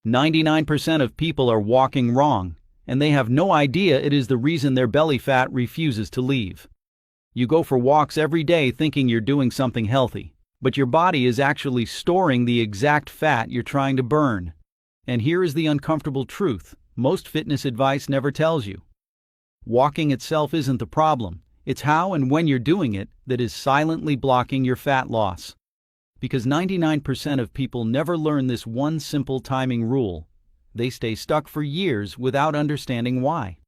99% of people are walking wrong, and they have no idea it is the reason their belly fat refuses to leave. You go for walks every day thinking you're doing something healthy, but your body is actually storing the exact fat you're trying to burn. And here is the uncomfortable truth most fitness advice never tells you. Walking itself isn't the problem. It's how and when you're doing it that is silently blocking your fat loss. Because 99% of people never learn this one simple timing rule, they stay stuck for years without understanding why.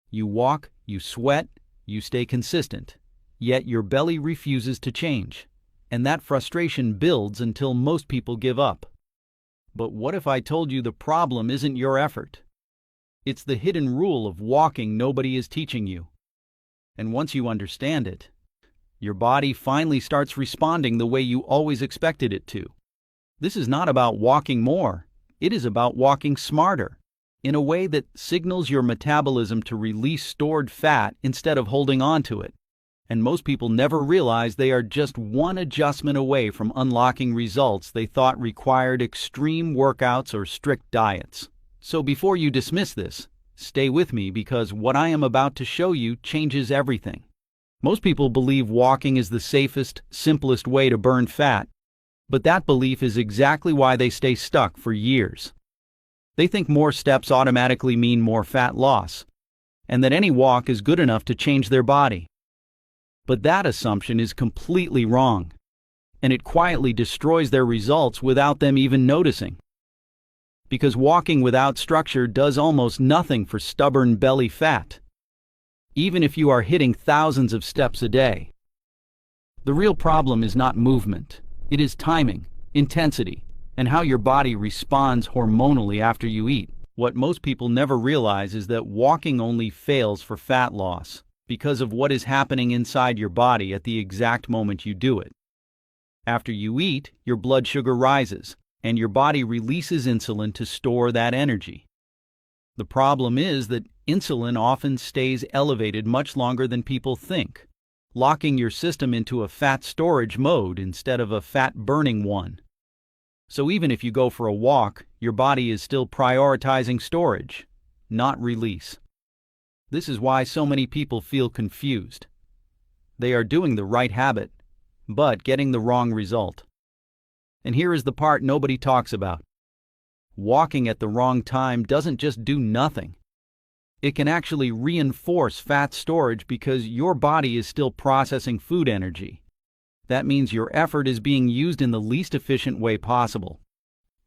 You walk, you sweat, you stay consistent, yet your belly refuses to change, and that frustration builds until most people give up. But what if I told you the problem isn't your effort? It's the hidden rule of walking nobody is teaching you. And once you understand it, your body finally starts responding the way you always expected it to. This is not about walking more, it is about walking smarter, in a way that signals your metabolism to release stored fat instead of holding on to it. And most people never realize they are just one adjustment away from unlocking results they thought required extreme workouts or strict diets. So before you dismiss this, stay with me because what I am about to show you changes everything. Most people believe walking is the safest, simplest way to burn fat, but that belief is exactly why they stay stuck for years. They think more steps automatically mean more fat loss, and that any walk is good enough to change their body. But that assumption is completely wrong, and it quietly destroys their results without them even noticing. Because walking without structure does almost nothing for stubborn belly fat, even if you are hitting thousands of steps a day. The real problem is not movement, it is timing, intensity, and how your body responds hormonally after you eat. What most people never realize is that walking only fails for fat loss because of what is happening inside your body at the exact moment you do it. After you eat, your blood sugar rises, and your body releases insulin to store that energy. The problem is that insulin often stays elevated much longer than people think, locking your system into a fat storage mode instead of a fat burning one. So even if you go for a walk, your body is still prioritizing storage, not release. This is why so many people feel confused. They are doing the right habit, but getting the wrong result. And here is the part nobody talks about. Walking at the wrong time doesn't just do nothing. It can actually reinforce fat storage because your body is still processing food energy. That means your effort is being used in the least efficient way possible.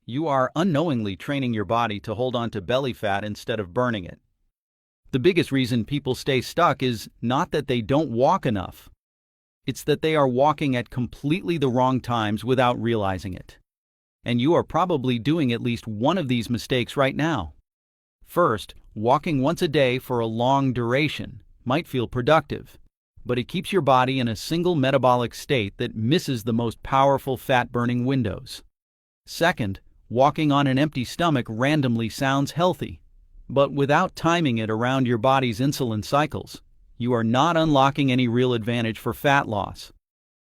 You are unknowingly training your body to hold on to belly fat instead of burning it. The biggest reason people stay stuck is not that they don't walk enough. It's that they are walking at completely the wrong times without realizing it. And you are probably doing at least one of these mistakes right now. First, walking once a day for a long duration might feel productive, but it keeps your body in a single metabolic state that misses the most powerful fat-burning windows. Second, walking on an empty stomach randomly sounds healthy, but without timing it around your body's insulin cycles, you are not unlocking any real advantage for fat loss.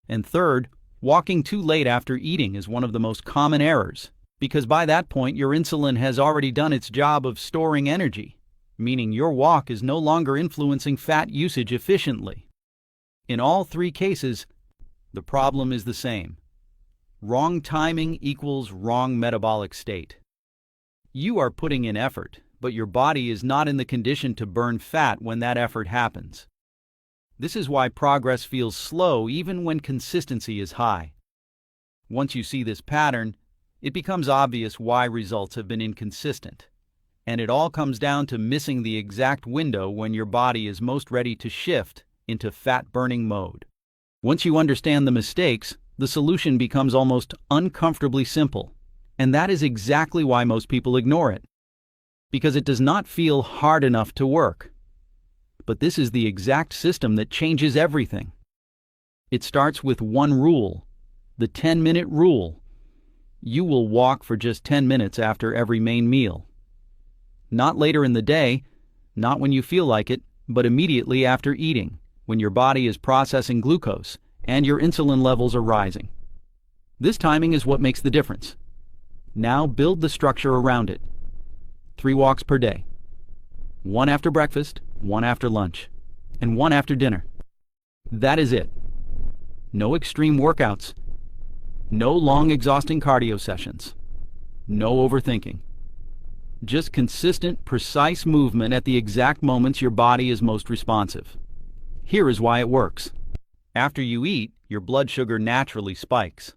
And third, walking too late after eating is one of the most common errors, because by that point your insulin has already done its job of storing energy, meaning your walk is no longer influencing fat usage efficiently. In all three cases, the problem is the same. Wrong timing equals wrong metabolic state. You are putting in effort, but your body is not in the condition to burn fat when that effort happens. This is why progress feels slow even when consistency is high. Once you see this pattern, it becomes obvious why results have been inconsistent. And it all comes down to missing the exact window when your body is most ready to shift into fat-burning mode. Once you understand the mistakes, the solution becomes almost uncomfortably simple. And that is exactly why most people ignore it. Because it does not feel hard enough to work. But this is the exact system that changes everything. It starts with one rule, the 10-minute rule. You will walk for just 10 minutes after every main meal. Not later in the day, not when you feel like it, but immediately after eating, when your body is processing glucose and your insulin levels are rising. This timing is what makes the difference. Now build the structure around it. 3 walks per day. 1 after breakfast, 1 after lunch, and 1 after dinner. That is it. No extreme workouts. No long exhausting cardio sessions. No overthinking. Just consistent, precise movement at the exact moments your body is most responsive. Here is why it works. After you eat, your blood sugar naturally spikes.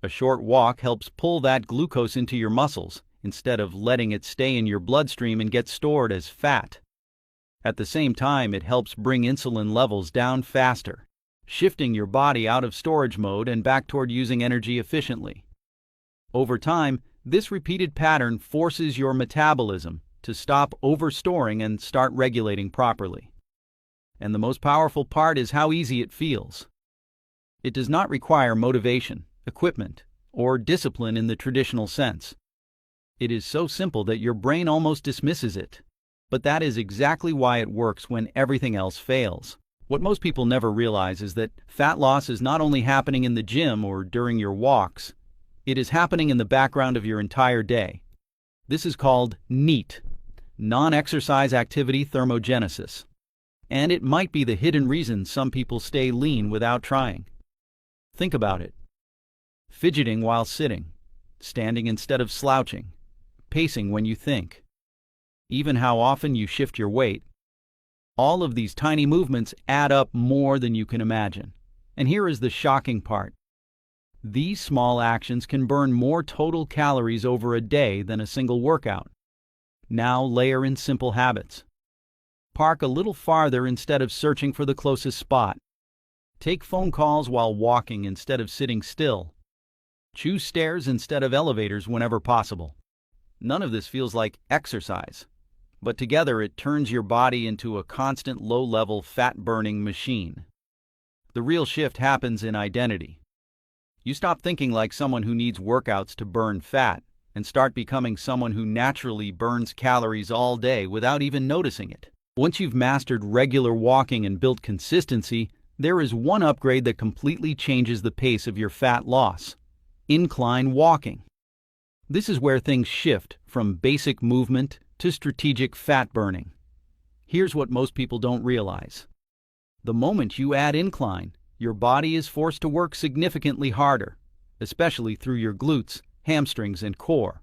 A short walk helps pull that glucose into your muscles instead of letting it stay in your bloodstream and get stored as fat. At the same time, it helps bring insulin levels down faster, shifting your body out of storage mode and back toward using energy efficiently. Over time, this repeated pattern forces your metabolism to stop overstoring and start regulating properly. And the most powerful part is how easy it feels. It does not require motivation, equipment, or discipline in the traditional sense. It is so simple that your brain almost dismisses it. But that is exactly why it works when everything else fails. What most people never realize is that fat loss is not only happening in the gym or during your walks, it is happening in the background of your entire day. This is called NEAT, non-exercise activity thermogenesis. And it might be the hidden reason some people stay lean without trying. Think about it. Fidgeting while sitting, standing instead of slouching, pacing when you think. Even how often you shift your weight. All of these tiny movements add up more than you can imagine. And here is the shocking part. These small actions can burn more total calories over a day than a single workout. Now layer in simple habits. Park a little farther instead of searching for the closest spot. Take phone calls while walking instead of sitting still. Choose stairs instead of elevators whenever possible. None of this feels like exercise, but together it turns your body into a constant low-level fat-burning machine. The real shift happens in identity. You stop thinking like someone who needs workouts to burn fat and start becoming someone who naturally burns calories all day without even noticing it. Once you've mastered regular walking and built consistency, there is one upgrade that completely changes the pace of your fat loss: incline walking. This is where things shift from basic movement to strategic fat burning. Here's what most people don't realize. The moment you add incline, your body is forced to work significantly harder, especially through your glutes, hamstrings, and core.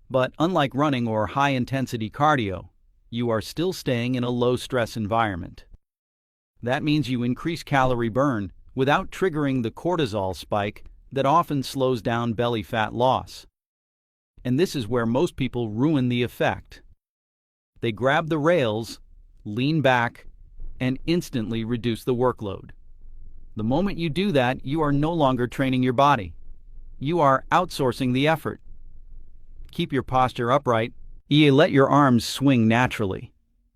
But unlike running or high-intensity cardio, you are still staying in a low-stress environment. That means you increase calorie burn without triggering the cortisol spike that often slows down belly fat loss. And this is where most people ruin the effect. They grab the rails, lean back, and instantly reduce the workload. The moment you do that, you are no longer training your body. You are outsourcing the effort. Keep your posture upright. Let your arms swing naturally.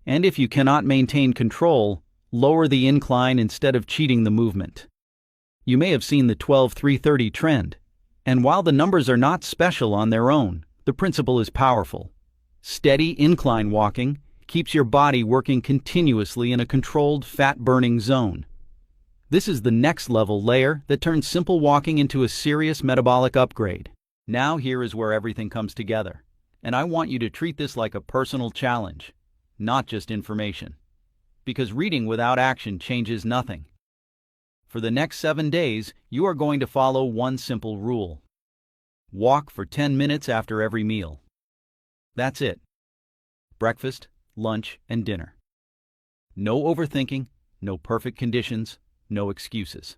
And if you cannot maintain control, lower the incline instead of cheating the movement. You may have seen the 12-3-30 trend. And while the numbers are not special on their own, the principle is powerful. Steady incline walking keeps your body working continuously in a controlled fat-burning zone. This is the next level layer that turns simple walking into a serious metabolic upgrade. Now here is where everything comes together. And I want you to treat this like a personal challenge, not just information. Because reading without action changes nothing. For the next 7 days, you are going to follow one simple rule. Walk for 10 minutes after every meal. That's it. Breakfast, lunch, and dinner. No overthinking, no perfect conditions, no excuses.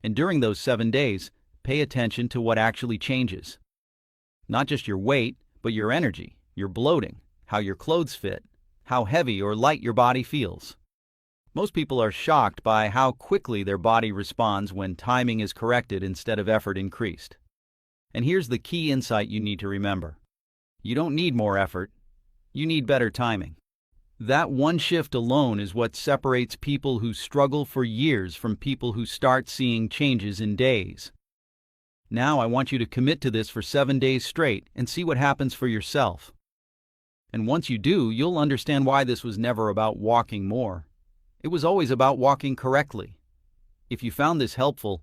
And during those 7 days, pay attention to what actually changes. Not just your weight, but your energy, your bloating, how your clothes fit, how heavy or light your body feels. Most people are shocked by how quickly their body responds when timing is corrected instead of effort increased. And here's the key insight you need to remember. You don't need more effort. You need better timing. That one shift alone is what separates people who struggle for years from people who start seeing changes in days. Now I want you to commit to this for 7 days straight and see what happens for yourself. And once you do, you'll understand why this was never about walking more. It was always about walking correctly. If you found this helpful,